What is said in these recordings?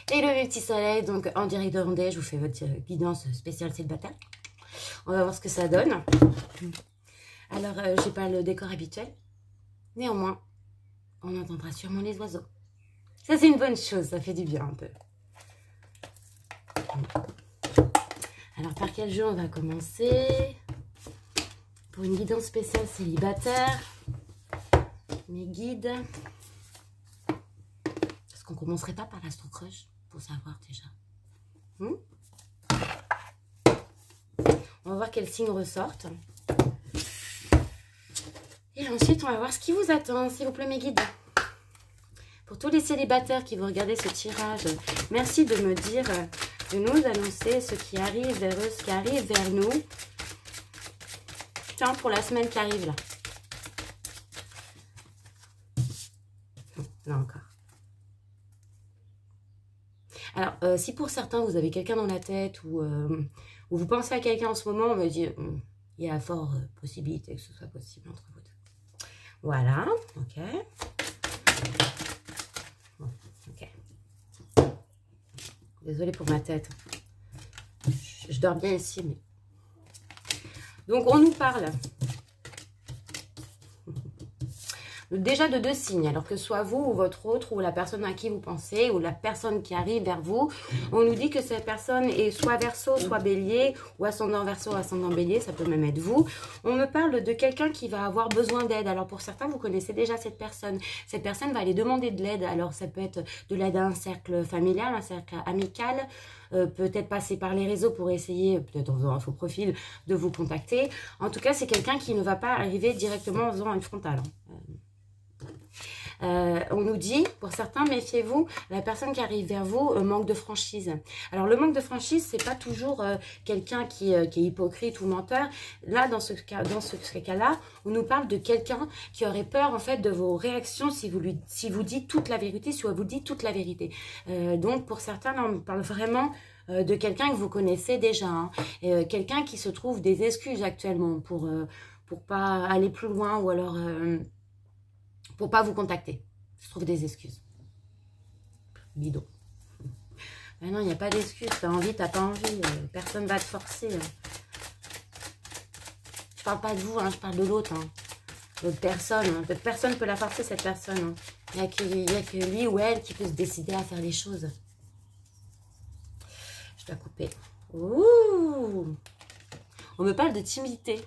Hello mes petits soleils, donc en direct de Vendée, je vous fais votre guidance spéciale célibataire. On va voir ce que ça donne. Alors, j'ai pas le décor habituel. Néanmoins, on entendra sûrement les oiseaux. Ça, c'est une bonne chose, ça fait du bien un peu. Alors, par quel jeu on va commencer? Pour une guidance spéciale célibataire. Mes guides. Est-ce qu'on commencerait pas par l'Astro Crush pour savoir déjà? On va voir quels signes ressortent. Et ensuite, on va voir ce qui vous attend, s'il vous plaît, mes guides. Pour tous les célibataires qui vont regarder ce tirage, merci de me dire, de nous annoncer ce qui arrive vers eux, ce qui arrive vers nous. Tiens, pour la semaine qui arrive, là. Là encore. Alors, si pour certains, vous avez quelqu'un dans la tête ou vous pensez à quelqu'un en ce moment, on me dit, il y a fort possibilité que ce soit possible entre vous deux. Voilà, ok. Bon, ok. Désolée pour ma tête. Je dors bien ici, mais... Donc, on nous parle... déjà de deux signes, alors que ce soit vous ou votre autre, ou la personne à qui vous pensez, ou la personne qui arrive vers vous, on nous dit que cette personne est soit Verseau, soit Bélier, ou ascendant Verseau, ascendant Bélier, ça peut même être vous. On me parle de quelqu'un qui va avoir besoin d'aide. Alors pour certains, vous connaissez déjà cette personne. Cette personne va aller demander de l'aide. Alors ça peut être de l'aide à un cercle familial, un cercle amical, peut-être passer par les réseaux pour essayer, peut-être en faisant un faux profil, de vous contacter. En tout cas, c'est quelqu'un qui ne va pas arriver directement en faisant une frontale. On nous dit, pour certains, méfiez-vous, la personne qui arrive vers vous manque de franchise. Alors, le manque de franchise, c'est pas toujours quelqu'un qui est hypocrite ou menteur. Là, dans ce cas-là, on nous parle de quelqu'un qui aurait peur, en fait, de vos réactions si vous dites toute la vérité, si vous dites toute la vérité. Donc, pour certains, là, on parle vraiment de quelqu'un que vous connaissez déjà. Hein, quelqu'un qui se trouve des excuses actuellement pour pas aller plus loin ou alors... pour pas vous contacter. Je trouve des excuses. Bidon. Mais non, il n'y a pas d'excuses. T'as envie, t'as pas envie. Personne va te forcer. Je parle pas de vous, hein, je parle de l'autre. Hein. L'autre personne. Hein. Personne ne peut la forcer, cette personne. Hein. Il n'y a que lui ou elle qui peut se décider à faire les choses. Je dois couper. Ouh! On me parle de timidité.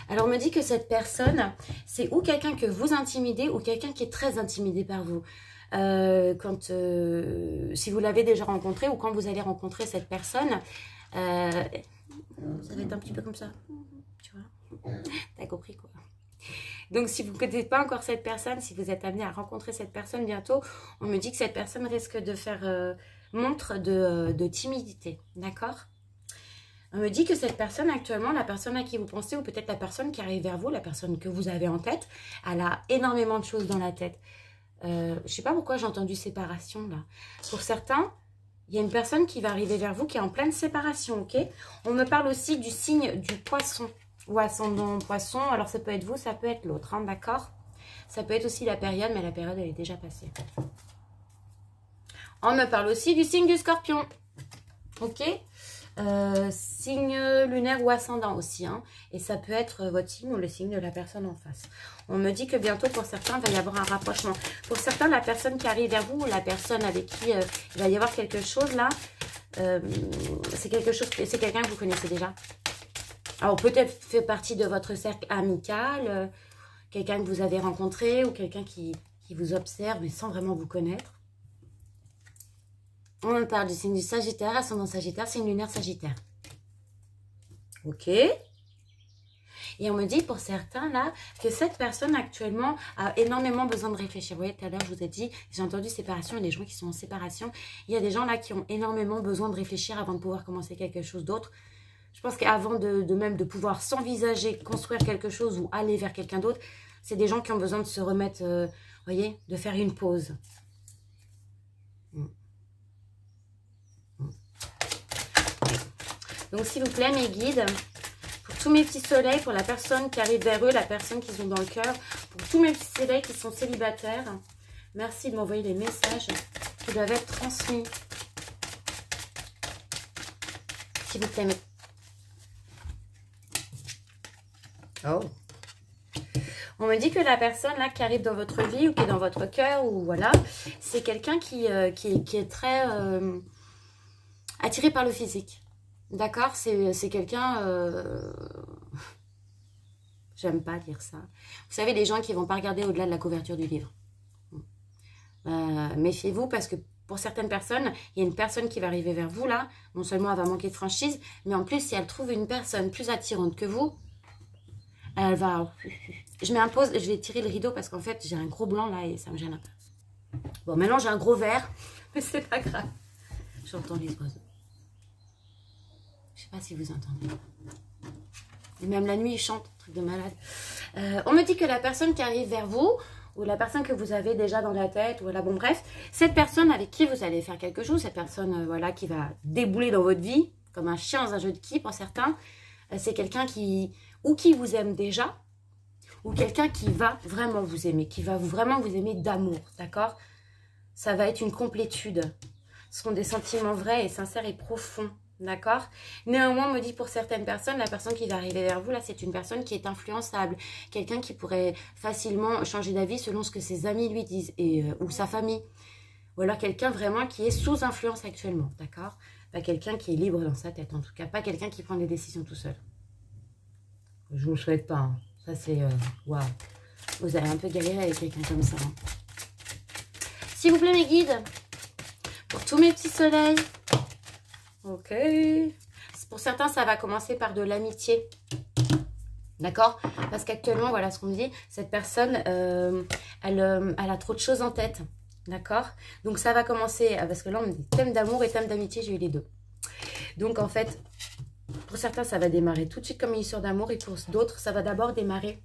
Alors, on me dit que cette personne, c'est ou quelqu'un que vous intimidez ou quelqu'un qui est très intimidé par vous. Si vous l'avez déjà rencontré ou quand vous allez rencontrer cette personne, ça va être un petit peu comme ça. Tu vois? T'as compris quoi? Donc, si vous ne connaissez pas encore cette personne, si vous êtes amené à rencontrer cette personne bientôt, on me dit que cette personne risque de faire montre de timidité. D'accord? On me dit que cette personne actuellement, la personne à qui vous pensez, ou peut-être la personne qui arrive vers vous, la personne que vous avez en tête, elle a énormément de choses dans la tête. Je ne sais pas pourquoi j'ai entendu séparation là. Pour certains, il y a une personne qui va arriver vers vous qui est en pleine séparation, ok? On me parle aussi du signe du poisson ou ascendant poisson. Alors ça peut être vous, ça peut être l'autre, hein, d'accord? Ça peut être aussi la période, mais la période elle est déjà passée. On me parle aussi du signe du scorpion, ok? Signe lunaire ou ascendant aussi, hein, et ça peut être votre signe ou le signe de la personne en face. On me dit que bientôt pour certains il va y avoir un rapprochement. Pour certains, la personne qui arrive vers vous ou la personne avec qui il va y avoir quelque chose là, c'est quelqu'un que vous connaissez déjà. Alors peut-être fait partie de votre cercle amical, quelqu'un que vous avez rencontré ou quelqu'un qui vous observe mais sans vraiment vous connaître. On me parle du signe du Sagittaire, ascendant Sagittaire, signe lunaire Sagittaire. Ok. Et on me dit pour certains là que cette personne actuellement a énormément besoin de réfléchir. Vous voyez, tout à l'heure je vous ai dit, j'ai entendu séparation, il y a des gens qui sont en séparation. Il y a des gens là qui ont énormément besoin de réfléchir avant de pouvoir commencer quelque chose d'autre. Je pense qu'avant même de pouvoir s'envisager, construire quelque chose ou aller vers quelqu'un d'autre, c'est des gens qui ont besoin de se remettre, vous voyez, de faire une pause. Donc, s'il vous plaît, mes guides, pour tous mes petits soleils, pour la personne qui arrive vers eux, la personne qui sont dans le cœur, pour tous mes petits soleils qui sont célibataires, merci de m'envoyer les messages qui doivent être transmis. S'il vous plaît. Oh. On me dit que la personne là qui arrive dans votre vie ou qui est dans votre cœur, ou voilà, c'est quelqu'un qui est très attiré par le physique. D'accord? C'est quelqu'un... J'aime pas dire ça. Vous savez, les gens qui vont pas regarder au-delà de la couverture du livre. Méfiez-vous parce que pour certaines personnes, il y a une personne qui va arriver vers vous là. Non seulement elle va manquer de franchise, mais en plus, si elle trouve une personne plus attirante que vous, elle va... Je mets un pause, je vais tirer le rideau parce qu'en fait, j'ai un gros blanc là et ça me gêne un peu. Bon, maintenant j'ai un gros vert, mais c'est pas grave. J'entends les oiseaux. Je sais pas si vous entendez. Et même la nuit, ils chantent, truc de malade. On me dit que la personne qui arrive vers vous, ou la personne que vous avez déjà dans la tête, ou voilà, bon bref, cette personne avec qui vous allez faire quelque chose, cette personne voilà, qui va débouler dans votre vie, comme un chien dans un jeu de quilles pour certains, c'est quelqu'un qui vous aime déjà, ou quelqu'un qui va vraiment vous aimer, qui va vraiment vous aimer d'amour, d'accord? Ça va être une complétude. Ce sont des sentiments vrais et sincères et profonds, d'accord? Néanmoins, on me dit pour certaines personnes, la personne qui va arriver vers vous, là, c'est une personne qui est influençable, quelqu'un qui pourrait facilement changer d'avis selon ce que ses amis lui disent, ou sa famille. Ou alors quelqu'un vraiment qui est sous influence actuellement, d'accord? Pas quelqu'un qui est libre dans sa tête, en tout cas, pas quelqu'un qui prend des décisions tout seul. Je vous le souhaite pas, hein. Ça, c'est... Waouh. Vous allez un peu galérer avec quelqu'un comme ça. Hein. S'il vous plaît, mes guides, pour tous mes petits soleils. Ok. Pour certains, ça va commencer par de l'amitié. D'accord? Parce qu'actuellement, voilà ce qu'on me dit, cette personne, elle a trop de choses en tête. D'accord? Donc, ça va commencer... Parce que là, on me dit thème d'amour et thème d'amitié, j'ai eu les deux. Donc, en fait... Pour certains, ça va démarrer tout de suite comme une histoire d'amour et pour d'autres, ça va d'abord démarrer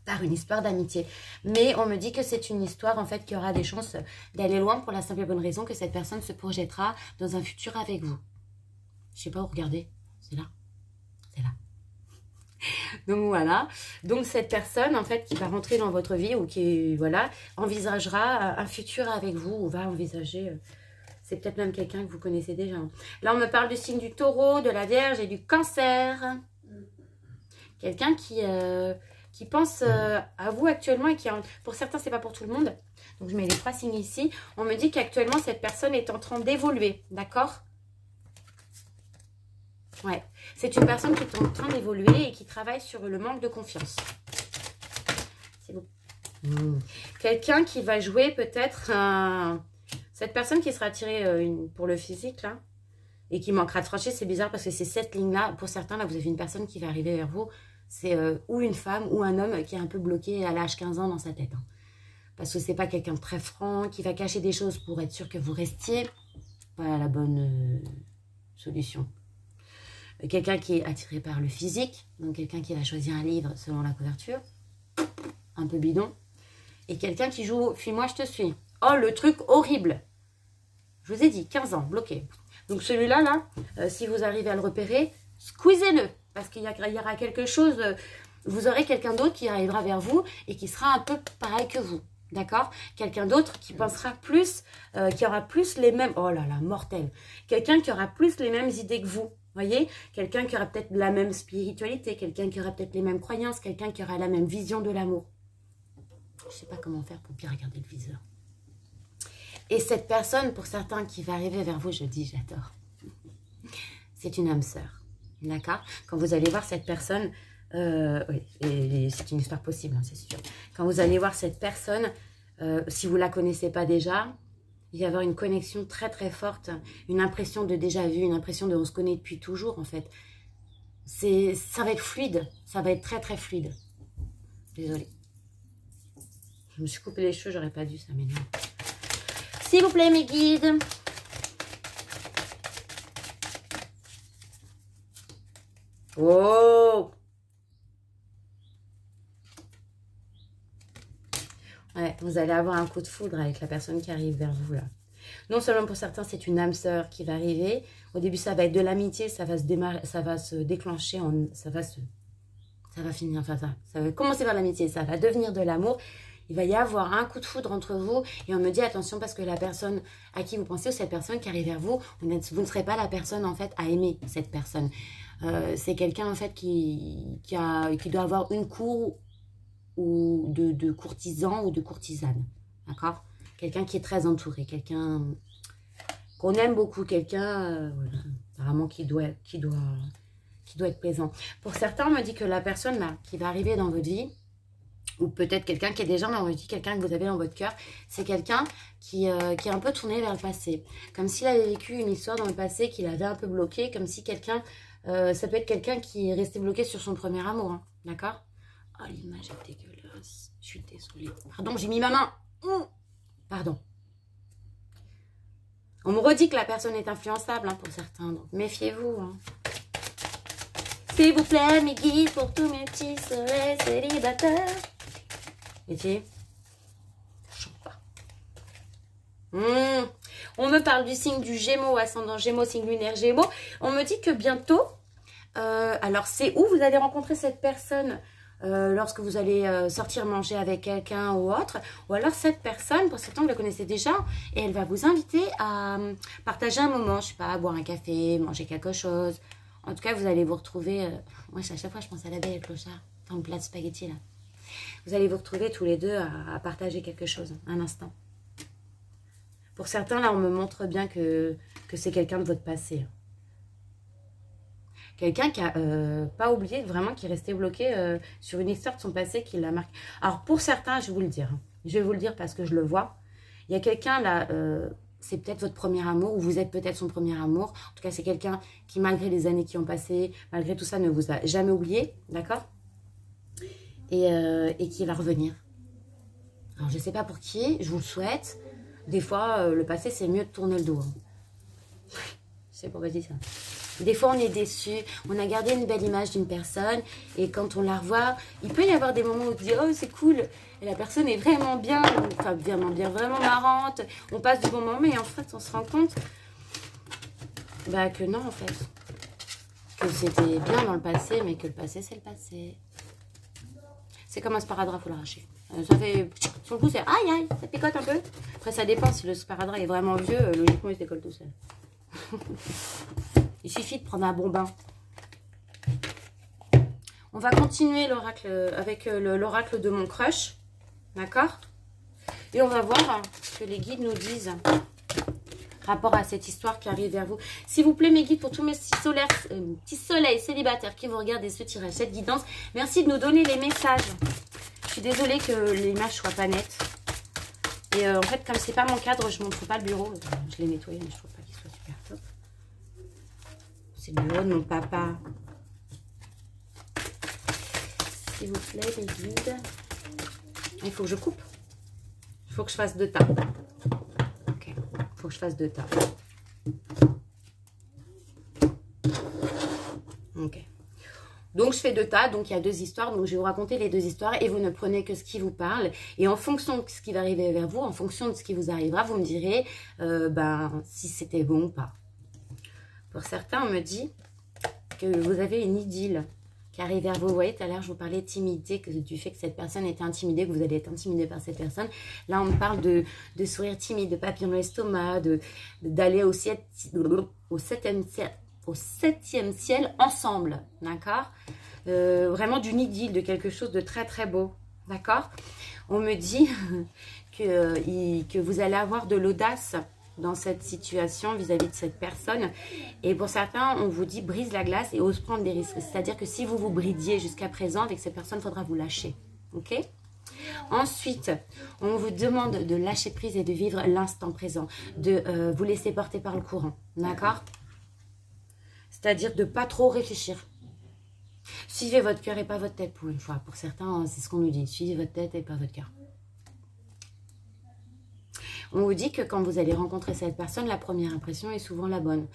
par une histoire d'amitié. Mais on me dit que c'est une histoire en fait qui aura des chances d'aller loin pour la simple et bonne raison que cette personne se projettera dans un futur avec vous. Je sais pas où regarder. C'est là. C'est là. Donc voilà. Donc cette personne en fait qui va rentrer dans votre vie ou qui voilà envisagera un futur avec vous ou va envisager... C'est peut-être même quelqu'un que vous connaissez déjà. Là, on me parle du signe du taureau, de la vierge et du cancer. Quelqu'un qui pense à vous actuellement et qui, pour certains, c'est pas pour tout le monde. Donc, je mets les 3 signes ici. On me dit qu'actuellement, cette personne est en train d'évoluer. D'accord? Ouais. C'est une personne qui est en train d'évoluer et qui travaille sur le manque de confiance. C'est bon. Quelqu'un qui va jouer peut-être un... Cette personne qui sera attirée pour le physique, là, et qui manquera de franchise, c'est bizarre parce que c'est cette ligne-là. Pour certains, là, vous avez une personne qui va arriver vers vous. C'est ou une femme ou un homme qui est un peu bloqué à l'âge 15 ans dans sa tête. Hein. Parce que c'est pas quelqu'un de très franc, qui va cacher des choses pour être sûr que vous restiez. Pas la bonne solution. Quelqu'un qui est attiré par le physique. Donc, quelqu'un qui va choisir un livre selon la couverture. Un peu bidon. Et quelqu'un qui joue « Fuis-moi, je te suis ». Oh, le truc horrible. Je vous ai dit, 15 ans, bloqué. Donc celui-là, là, si vous arrivez à le repérer, squeezez-le. Parce qu'il y aura quelque chose, vous aurez quelqu'un d'autre qui arrivera vers vous et qui sera un peu pareil que vous. D'accord? Quelqu'un d'autre qui pensera plus, qui aura plus les mêmes... Oh là là, mortel. Quelqu'un qui aura plus les mêmes idées que vous. Voyez? Quelqu'un qui aura peut-être la même spiritualité, quelqu'un qui aura peut-être les mêmes croyances, quelqu'un qui aura la même vision de l'amour. Je ne sais pas comment faire pour bien regarder le viseur. Et cette personne, pour certains qui va arriver vers vous, je dis, j'adore. C'est une âme sœur. D'accord? Quand vous allez voir cette personne, oui, et c'est une histoire possible, hein, c'est sûr. Quand vous allez voir cette personne, si vous ne la connaissez pas déjà, il va y avoir une connexion très très forte, une impression de déjà vu, une impression de on se connaît depuis toujours en fait. Ça va être fluide, ça va être très très fluide. Désolée. Je me suis coupé les cheveux, j'aurais pas dû, ça m'énerve. S'il vous plaît, mes guides. Oh! Ouais, vous allez avoir un coup de foudre avec la personne qui arrive vers vous, là. Non seulement pour certains, c'est une âme sœur qui va arriver. Au début, ça va être de l'amitié, ça va se démarrer, ça va se déclencher, ça va finir, enfin ça va commencer par l'amitié, ça va devenir de l'amour. Il va y avoir un coup de foudre entre vous et on me dit attention parce que la personne à qui vous pensez ou cette personne qui arrive vers vous, vous ne serez pas la personne en fait à aimer cette personne. C'est quelqu'un en fait qui doit avoir une cour ou de courtisan ou de courtisane. D'accord? Quelqu'un qui est très entouré, quelqu'un qu'on aime beaucoup, quelqu'un voilà, apparemment qui doit être présent. Pour certains, on me dit que la personne là qui va arriver dans votre vie, ou peut-être quelqu'un qui est déjà dans votre vie, quelqu'un que vous avez dans votre cœur, c'est quelqu'un qui est un peu tourné vers le passé. Comme s'il avait vécu une histoire dans le passé qu'il avait un peu bloqué, comme si quelqu'un, ça peut être quelqu'un qui est resté bloqué sur son premier amour, hein, d'accord? Oh, l'image est dégueulasse, je suis désolée. Pardon, j'ai mis ma main. Pardon. On me redit que la personne est influençable hein, pour certains, donc méfiez-vous. Hein. S'il vous plaît, mes guides pour tous mes petits soleils célibataires. Et tu je chante pas. On me parle du signe du Gémeaux, ascendant Gémeaux, signe lunaire Gémeaux. On me dit que bientôt, alors c'est où vous allez rencontrer cette personne lorsque vous allez sortir manger avec quelqu'un ou autre. Ou alors cette personne, pour certains, vous la connaissez déjà, et elle va vous inviter à partager un moment, je sais pas, boire un café, manger quelque chose. En tout cas, vous allez vous retrouver, moi à chaque fois je pense à la Belle et le Clochard, dans le plat de spaghetti là. Vous allez vous retrouver tous les deux à partager quelque chose, un instant. Pour certains, là, on me montre bien que c'est quelqu'un de votre passé. Quelqu'un qui n'a pas oublié, vraiment, qui est resté bloqué sur une histoire de son passé qui l'a marqué. Alors, pour certains, je vais vous le dire. Je vais vous le dire parce que je le vois. Il y a quelqu'un, là, c'est peut-être votre premier amour, ou vous êtes peut-être son premier amour. En tout cas, c'est quelqu'un qui, malgré les années qui ont passé, malgré tout ça, ne vous a jamais oublié, d'accord ? Et qui va revenir. Alors, je ne sais pas pour qui, je vous le souhaite. Des fois, le passé, c'est mieux de tourner le dos. Hein. Je sais pas pourquoi je dis ça. Des fois, on est déçu. On a gardé une belle image d'une personne. Et quand on la revoit, il peut y avoir des moments où on se dit « Oh, c'est cool !» Et la personne est vraiment bien. Enfin, vraiment bien, vraiment marrante. On passe du bon moment. Mais en fait, on se rend compte que non, en fait. Que c'était bien dans le passé, mais que le passé, c'est le passé. C'est comme un sparadrap, il faut l'arracher. Ça fait... Sur le coup, c'est aïe, aïe, ça picote un peu. Après, ça dépend. Si le sparadrap est vraiment vieux, logiquement, il se décolle tout seul. Il suffit de prendre un bon bain. On va continuer l'oracle avec l'oracle de mon crush. D'accord? Et on va voir ce que les guides nous disent rapport à cette histoire qui arrive vers vous. S'il vous plaît, mes guides, pour tous mes petits soleils célibataires qui vous regardent et ce tirage, cette guidance, merci de nous donner les messages. Je suis désolée que l'image soit pas nette. Et en fait, comme c'est pas mon cadre, je ne montre pas le bureau. Je l'ai nettoyé, mais je trouve pas qu'il soit super top. C'est le bureau de mon papa. S'il vous plaît, mes guides. Il faut que je coupe. Il faut que je fasse 2 tas. Ok, il faut que je fasse 2 tas. Ok. Donc, je fais 2 tas, donc il y a 2 histoires. Donc, je vais vous raconter les 2 histoires et vous ne prenez que ce qui vous parle. Et en fonction de ce qui va arriver vers vous, en fonction de ce qui vous arrivera, vous me direz si c'était bon ou pas. Pour certains, on me dit que vous avez une idylle qui arrive vers vous. Vous voyez, tout à l'heure, je vous parlais de timidité, du fait que cette personne était intimidée, que vous allez être intimidé par cette personne. Là, on me parle de sourire timide, de papillon dans l'estomac, d'aller au 7e ciel ensemble, d'accord, vraiment d'une idylle, de quelque chose de très très beau, d'accord. On me dit que vous allez avoir de l'audace dans cette situation vis-à-vis de cette personne, et pour certains, on vous dit brise la glace et ose prendre des risques, c'est-à-dire que si vous vous bridiez jusqu'à présent avec cette personne, il faudra vous lâcher, ok. Ensuite, on vous demande de lâcher prise et de vivre l'instant présent, de vous laisser porter par le courant, d'accord. C'est-à-dire de ne pas trop réfléchir. Suivez votre cœur et pas votre tête pour une fois. Pour certains, c'est ce qu'on nous dit. Suivez votre tête et pas votre cœur. On vous dit que quand vous allez rencontrer cette personne, la première impression est souvent la bonne.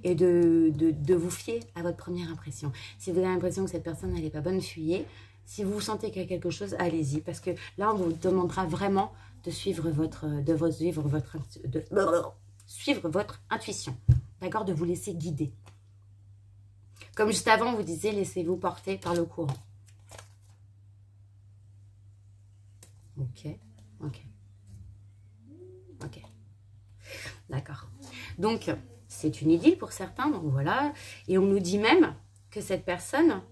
Et de vous fier à votre première impression. Si vous avez l'impression que cette personne n'est pas bonne, fuyez. Si vous sentez qu'il y a quelque chose, allez-y. Parce que là, on vous demandera vraiment de suivre suivre votre intuition. D'accord, de vous laisser guider. Comme juste avant, on vous disait, laissez-vous porter par le courant. Ok, ok, ok. D'accord. Donc, c'est une idylle pour certains, donc voilà. Et on nous dit même que cette personne,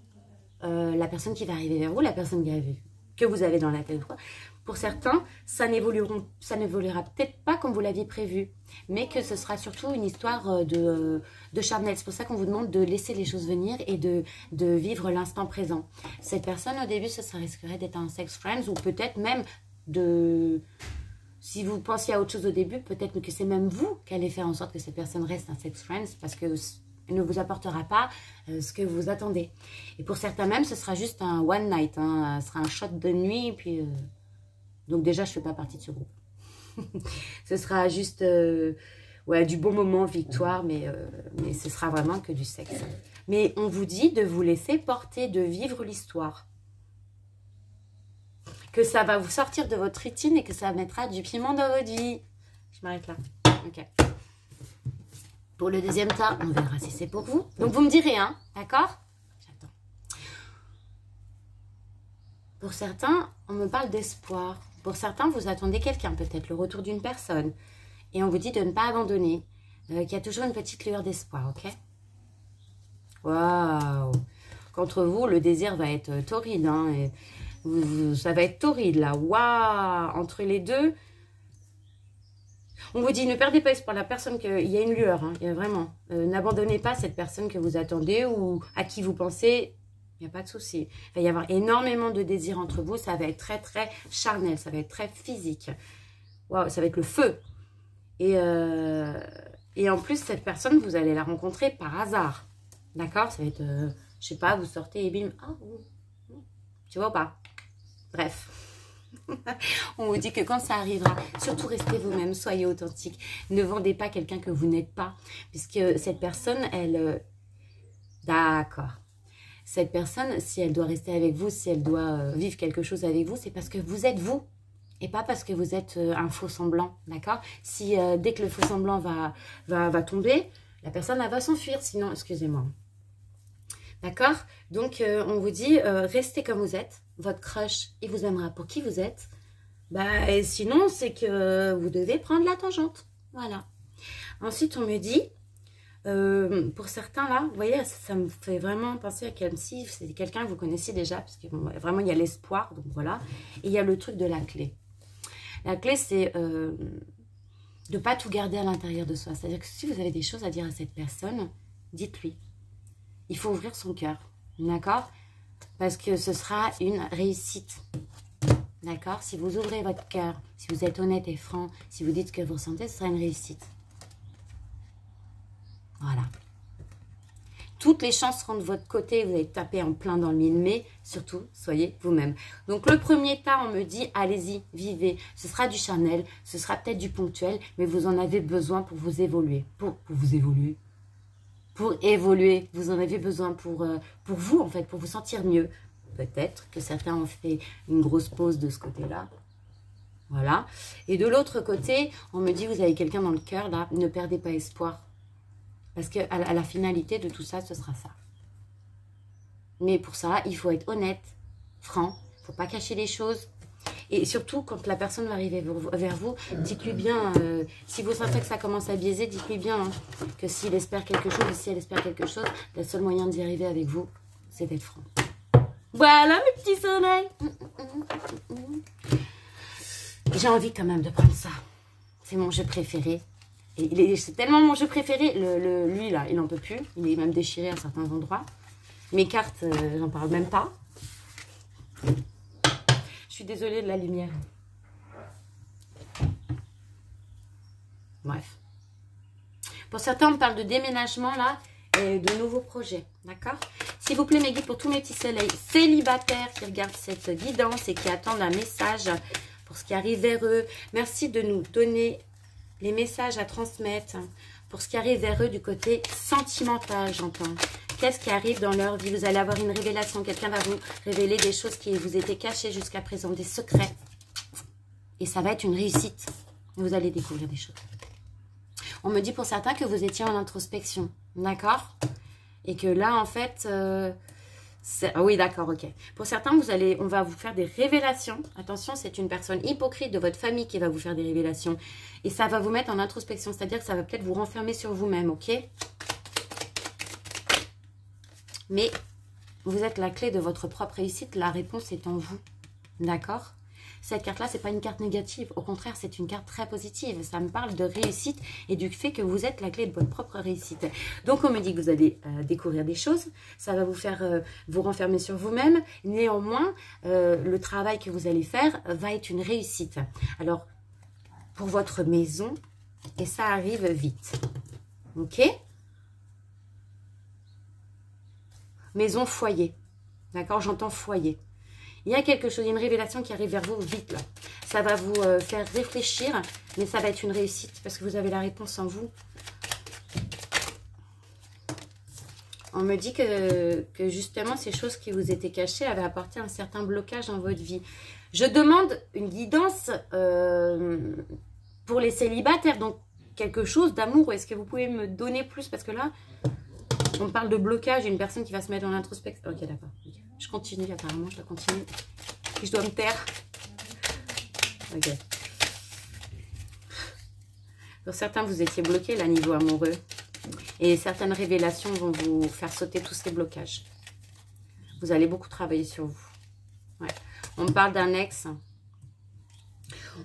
la personne qui va arriver vers vous, la personne que vous avez dans la tête, pour certains, ça n'évoluera peut-être pas comme vous l'aviez prévu, mais que ce sera surtout une histoire de charnel. C'est pour ça qu'on vous demande de laisser les choses venir et de vivre l'instant présent. Cette personne, au début, ça risquerait d'être un sex friends ou peut-être même de... Si vous pensiez à autre chose au début, peut-être que c'est même vous qui allez faire en sorte que cette personne reste un sex friends parce que elle ne vous apportera pas ce que vous attendez. Et pour certains même, ce sera juste un one night, hein, ce sera un shot de nuit. Puis, donc déjà, je ne fais pas partie de ce groupe. Ce sera juste ouais, du bon moment, victoire, mais ce sera vraiment que du sexe. Mais on vous dit de vous laisser porter, de vivre l'histoire. Que ça va vous sortir de votre routine et que ça mettra du piment dans votre vie. Je m'arrête là. Ok. Pour le deuxième tas, on verra si c'est pour vous. Donc, vous me direz, hein, d'accord? J'attends. Pour certains, on me parle d'espoir. Pour certains, vous attendez quelqu'un, peut-être le retour d'une personne. Et on vous dit de ne pas abandonner, qu'il y a toujours une petite lueur d'espoir, ok? Waouh! Contre vous, le désir va être torride, hein, et ça va être torride, là. Waouh! Entre les deux... On vous dit, ne perdez pas espoir, la personne il y a une lueur, hein, il y a vraiment. N'abandonnez pas cette personne que vous attendez ou à qui vous pensez, il n'y a pas de souci. Il va y avoir énormément de désir entre vous, ça va être très très charnel, ça va être très physique. Waouh, ça va être le feu. Et en plus, cette personne, vous allez la rencontrer par hasard. D'accord? Ça va être, je sais pas, vous sortez et bim, ah, tu vois ou pas? Bref. On vous dit que quand ça arrivera, surtout restez vous-même, soyez authentique. Ne vendez pas quelqu'un que vous n'êtes pas. Puisque cette personne, elle... D'accord. Cette personne, si elle doit rester avec vous, si elle doit vivre quelque chose avec vous, c'est parce que vous êtes vous. Et pas parce que vous êtes un faux semblant. D'accord? Si dès que le faux semblant va tomber, la personne elle va s'enfuir. Sinon, excusez-moi. D'accord? Donc, on vous dit, restez comme vous êtes. Votre crush, il vous aimera pour qui vous êtes. Bah, et sinon, c'est que vous devez prendre la tangente. Voilà. Ensuite, on me dit, pour certains là, vous voyez, ça me fait vraiment penser à comme si c'est quelqu'un que vous connaissiez déjà. Parce que bon, vraiment, il y a l'espoir. Donc voilà. Et il y a le truc de la clé. La clé, c'est de ne pas tout garder à l'intérieur de soi. C'est-à-dire que si vous avez des choses à dire à cette personne, dites-lui. Il faut ouvrir son cœur, d'accord? Parce que ce sera une réussite, d'accord? Si vous ouvrez votre cœur, si vous êtes honnête et franc, si vous dites ce que vous ressentez, ce sera une réussite. Voilà. Toutes les chances seront de votre côté, vous allez taper en plein dans le mille, mais surtout, soyez vous-même. Donc, le premier tas, on me dit, allez-y, vivez. Ce sera du charnel, ce sera peut-être du ponctuel, mais vous en avez besoin pour vous évoluer. Pour vous évoluer. Pour évoluer, vous en avez besoin pour vous, en fait, pour vous sentir mieux. Peut-être que certains ont fait une grosse pause de ce côté-là. Voilà. Et de l'autre côté, on me dit, vous avez quelqu'un dans le cœur, là, ne perdez pas espoir. Parce qu'à la finalité de tout ça, ce sera ça. Mais pour ça, il faut être honnête, franc, il ne faut pas cacher les choses. Et surtout, quand la personne va arriver vers vous, dites-lui bien, si vous sentez que ça commence à biaiser, dites-lui bien hein, que s'il espère quelque chose, ou si elle espère quelque chose, le seul moyen d'y arriver avec vous, c'est d'être franc. Voilà mes petits soleils. J'ai envie quand même de prendre ça. C'est mon jeu préféré. Et c'est tellement mon jeu préféré. Lui, là, il n'en peut plus. Il est même déchiré à certains endroits. Mes cartes, j'en parle même pas. Je suis désolée de la lumière. Bref. Pour certains, on parle de déménagement, là, et de nouveaux projets. D'accord? S'il vous plaît, mes guides, pour tous mes petits soleils célibataires qui regardent cette guidance et qui attendent un message pour ce qui arrive vers eux, merci de nous donner les messages à transmettre pour ce qui arrive vers eux du côté sentimental, j'entends. Qu'est-ce qui arrive dans leur vie? Vous allez avoir une révélation. Quelqu'un va vous révéler des choses qui vous étaient cachées jusqu'à présent, des secrets. Et ça va être une réussite. Vous allez découvrir des choses. On me dit pour certains que vous étiez en introspection. D'accord? Et que là, en fait, Ah oui, d'accord, ok. Pour certains, on va vous faire des révélations. Attention, c'est une personne hypocrite de votre famille qui va vous faire des révélations. Et ça va vous mettre en introspection, c'est-à-dire que ça va peut-être vous renfermer sur vous-même, ok? Mais vous êtes la clé de votre propre réussite. La réponse est en vous, d'accord? Cette carte-là, ce n'est pas une carte négative. Au contraire, c'est une carte très positive. Ça me parle de réussite et du fait que vous êtes la clé de votre propre réussite. Donc, on me dit que vous allez découvrir des choses. Ça va vous faire vous renfermer sur vous-même. Néanmoins, le travail que vous allez faire va être une réussite. Alors, pour votre maison, et ça arrive vite. Ok? Maison, foyer. D'accord? J'entends foyer. Il y a quelque chose, il y a une révélation qui arrive vers vous vite là. Ça va vous faire réfléchir, mais ça va être une réussite parce que vous avez la réponse en vous. On me dit que justement ces choses qui vous étaient cachées avaient apporté un certain blocage dans votre vie. Je demande une guidance pour les célibataires, donc quelque chose d'amour. Est-ce que vous pouvez me donner plus? Parce que là, on parle de blocage, une personne qui va se mettre en introspection. Ok, d'accord. Okay. Je continue, apparemment, je dois continuer. Puis je dois me taire. Ok. Pour certains, vous étiez bloqué là, niveau amoureux. Et certaines révélations vont vous faire sauter tous ces blocages. Vous allez beaucoup travailler sur vous. Ouais. On parle d'un ex.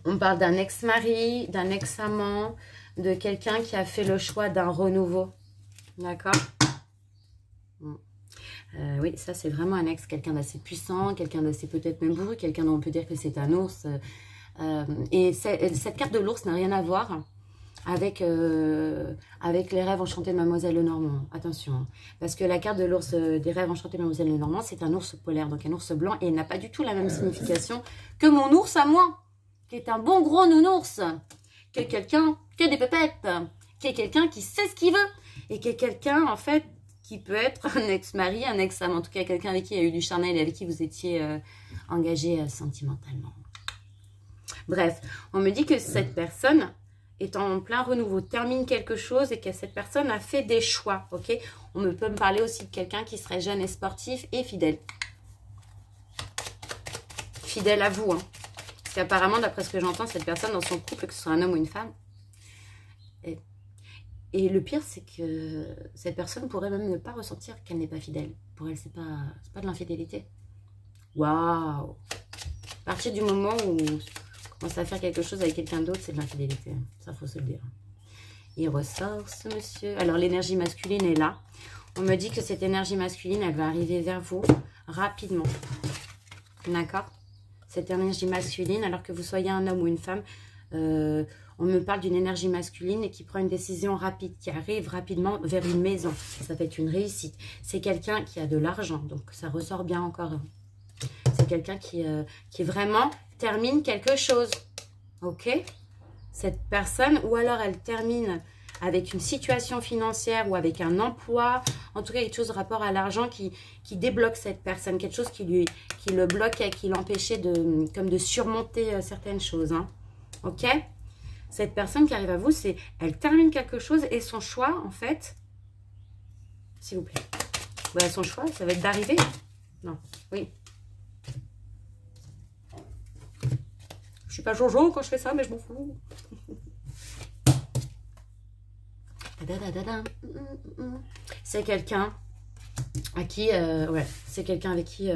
On parle d'un ex-mari, d'un ex-amant, de quelqu'un qui a fait le choix d'un renouveau. D'accord? Oui, ça c'est vraiment un ex, quelqu'un d'assez puissant, quelqu'un d'assez peut-être même bourru, quelqu'un dont on peut dire que c'est un ours. Et cette carte de l'ours n'a rien à voir avec, avec les rêves enchantés de Mademoiselle Lenormand. Attention, hein, parce que la carte de l'ours des rêves enchantés de Mademoiselle Lenormand, c'est un ours polaire, donc un ours blanc, et il n'a pas du tout la même signification que mon ours à moi, qui est un bon gros nounours, que quelqu'un, que des pépettes, qui est quelqu'un qui sait ce qu'il veut, et qui est quelqu'un, en fait, qui peut être un ex-mari, un ex-amant, en tout cas quelqu'un avec qui il y a eu du charnel et avec qui vous étiez engagé sentimentalement. Bref, on me dit que cette personne est en plein renouveau, termine quelque chose et que cette personne a fait des choix, ok? On peut me parler aussi de quelqu'un qui serait jeune et sportif et fidèle. Fidèle à vous, hein. Parce qu'apparemment, d'après ce que j'entends, cette personne dans son couple, que ce soit un homme ou une femme, et le pire, c'est que cette personne pourrait même ne pas ressentir qu'elle n'est pas fidèle. Pour elle, c'est pas de l'infidélité. Waouh! À partir du moment où on commence à faire quelque chose avec quelqu'un d'autre, c'est de l'infidélité. Ça, faut se le dire. Il ressort, ce monsieur. Alors, l'énergie masculine est là. On me dit que cette énergie masculine, elle va arriver vers vous rapidement. D'accord? Cette énergie masculine, alors que vous soyez un homme ou une femme, on me parle d'une énergie masculine et qui prend une décision rapide, qui arrive rapidement vers une maison. Ça peut être une réussite. C'est quelqu'un qui a de l'argent, donc ça ressort bien encore. C'est quelqu'un qui vraiment termine quelque chose. Ok? Cette personne, ou alors elle termine avec une situation financière ou avec un emploi, en tout cas quelque chose de rapport à l'argent qui débloque cette personne, quelque chose qui le bloquait, qui l'empêchait de surmonter certaines choses. Hein. Ok? Cette personne qui arrive à vous, elle termine quelque chose et son choix, en fait, s'il vous plaît, voilà, son choix, ça va être d'arriver. Non, oui. Je suis pas Jojo quand je fais ça, mais je m'en fous. C'est quelqu'un à qui, ouais, c'est quelqu'un avec qui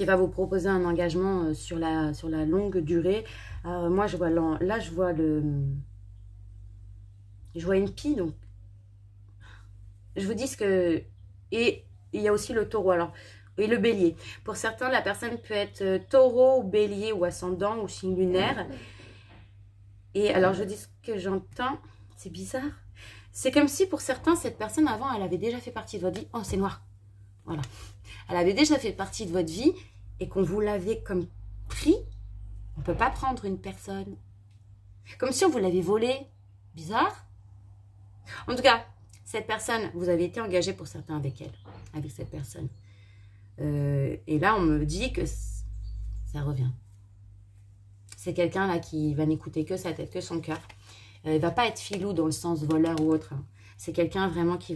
va vous proposer un engagement sur la longue durée. Moi, je vois là, je vois une pie, donc je vous dis ce que, et il y a aussi le taureau, alors, et le bélier. Pour certains, la personne peut être taureau, ou bélier, ou ascendant, ou signe lunaire. Et alors, je dis ce que j'entends, c'est bizarre. C'est comme si pour certains, cette personne avant, elle avait déjà fait partie de votre vie. Oh, c'est noir. Voilà. Elle avait déjà fait partie de votre vie et qu'on vous l'avait comme pris. On ne peut pas prendre une personne. Comme si on vous l'avait volé. Bizarre. En tout cas, cette personne, vous avez été engagé pour certains avec elle, avec cette personne. Et là, on me dit que ça revient. C'est quelqu'un là qui va n'écouter que sa tête, que son cœur. Il ne va pas être filou dans le sens voleur ou autre. C'est quelqu'un vraiment qui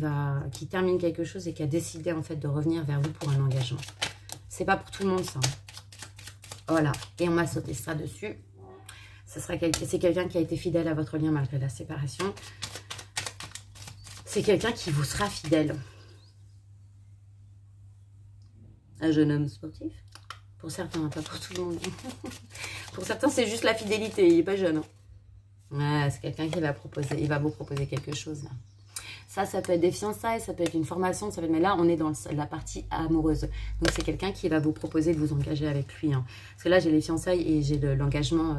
termine quelque chose et qui a décidé en fait de revenir vers vous pour un engagement. C'est pas pour tout le monde, ça. Voilà. Et on m'a sauté ça dessus. C'est quelqu'un qui a été fidèle à votre lien malgré la séparation. C'est quelqu'un qui vous sera fidèle. Un jeune homme sportif. Pour certains, pas pour tout le monde. Pour certains, c'est juste la fidélité. Il n'est pas jeune. Ouais, c'est quelqu'un qui va proposer. Il va vous proposer quelque chose, là. Ça peut être des fiançailles, ça peut être une formation, ça peut être... mais là, on est dans la partie amoureuse. Donc, c'est quelqu'un qui va vous proposer de vous engager avec lui. Hein. Parce que là, j'ai les fiançailles et j'ai l'engagement.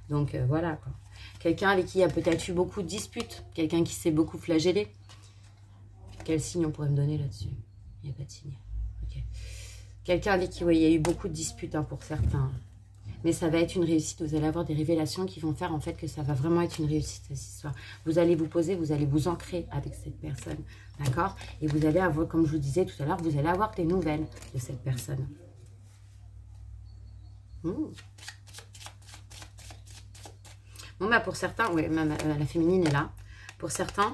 Donc, voilà, quoi. Quelqu'un avec qui il y a peut-être eu beaucoup de disputes. Quelqu'un qui s'est beaucoup flagellé. Quel signe on pourrait me donner là-dessus? Il n'y a pas de signe. Ok. Quelqu'un avec qui, oui, il y a eu beaucoup de disputes, hein, pour certains. Mais ça va être une réussite. Vous allez avoir des révélations qui vont faire en fait que ça va vraiment être une réussite, cette histoire. Vous allez vous poser, vous allez vous ancrer avec cette personne. D'accord? Et vous allez avoir, comme je vous disais tout à l'heure, vous allez avoir des nouvelles de cette personne. Bon, bah pour certains, oui, même la féminine est là. Pour certains,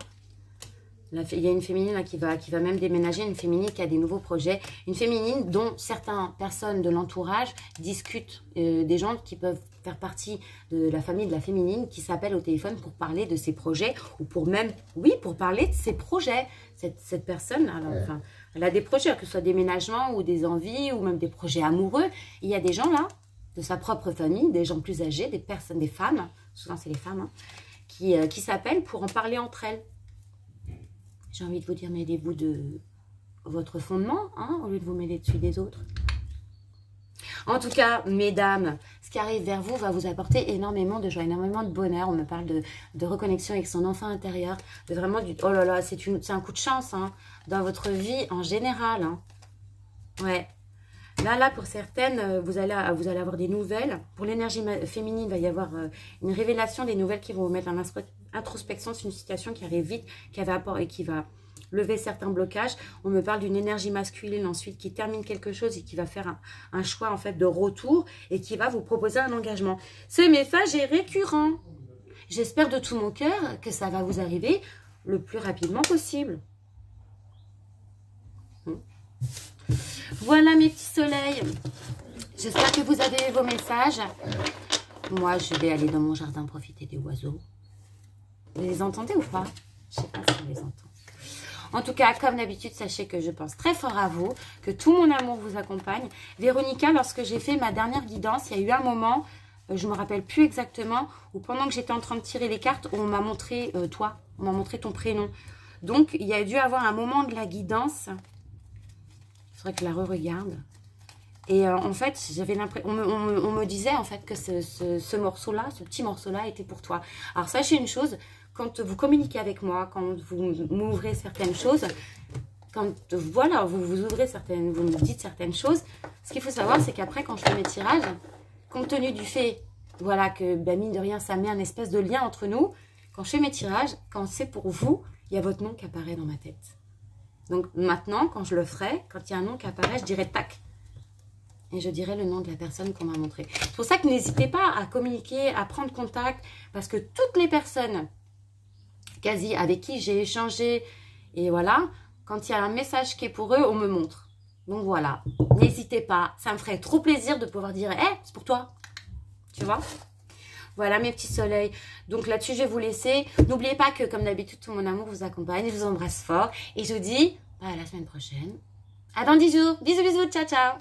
il y a une féminine là, qui va même déménager, une féminine qui a des nouveaux projets. Une féminine dont certaines personnes de l'entourage discutent, des gens qui peuvent faire partie de la famille de la féminine qui s'appellent au téléphone pour parler de ses projets ou pour même, oui, pour parler de ses projets. Cette personne, alors, enfin, elle a des projets, que ce soit déménagement ou des envies ou même des projets amoureux. Il y a des gens là, de sa propre famille, des gens plus âgés, des personnes, des femmes, souvent c'est les femmes, hein, qui s'appellent pour en parler entre elles. J'ai envie de vous dire, mêlez-vous de votre fondement, hein, au lieu de vous mêler dessus des autres. En tout cas, mesdames, ce qui arrive vers vous va vous apporter énormément de joie, énormément de bonheur. On me parle de reconnexion avec son enfant intérieur, de vraiment du... Oh là là, c'est un coup de chance, hein, dans votre vie en général. Hein. Ouais. Là, pour certaines, vous allez avoir des nouvelles. Pour l'énergie féminine, il va y avoir une révélation, des nouvelles qui vont vous mettre en introspection. C'est une situation qui arrive vite, qui va lever certains blocages. On me parle d'une énergie masculine ensuite qui termine quelque chose et qui va faire un choix en fait de retour et qui va vous proposer un engagement. Ce message est récurrent. J'espère de tout mon cœur que ça va vous arriver le plus rapidement possible. Voilà mes petits soleils. J'espère que vous avez vos messages. Moi, je vais aller dans mon jardin profiter des oiseaux. Vous les entendez ou pas? Je ne sais pas si on les entend. En tout cas, comme d'habitude, sachez que je pense très fort à vous, que tout mon amour vous accompagne. Véronica, lorsque j'ai fait ma dernière guidance, il y a eu un moment, je ne me rappelle plus exactement, où pendant que j'étais en train de tirer les cartes, on m'a montré toi, on m'a montré ton prénom. Donc, il y a dû avoir un moment de la guidance. Il faudrait que je la re-regarde. Et en fait, j'avais l'impression, on me disait en fait que ce morceau-là, ce petit morceau-là était pour toi. Alors, sachez une chose, quand vous communiquez avec moi, quand vous m'ouvrez certaines choses, quand voilà, vous ouvrez certaines, vous me dites certaines choses, ce qu'il faut savoir, c'est qu'après, quand je fais mes tirages, compte tenu du fait, voilà, que ben, mine de rien, ça met un espèce de lien entre nous, quand je fais mes tirages, quand c'est pour vous, il y a votre nom qui apparaît dans ma tête. Donc maintenant, quand je le ferai, quand il y a un nom qui apparaît, je dirai tac. Et je dirai le nom de la personne qu'on m'a montré. C'est pour ça que n'hésitez pas à communiquer, à prendre contact, parce que toutes les personnes quasi avec qui j'ai échangé, et voilà, quand il y a un message qui est pour eux, on me montre. Donc voilà, n'hésitez pas, ça me ferait trop plaisir de pouvoir dire, hey, c'est pour toi, tu vois. Voilà mes petits soleils. Donc là-dessus, je vais vous laisser. N'oubliez pas que, comme d'habitude, tout mon amour vous accompagne. Je vous embrasse fort. Et je vous dis à la semaine prochaine. À dans 10 jours. Bisous, bisous. Ciao, ciao.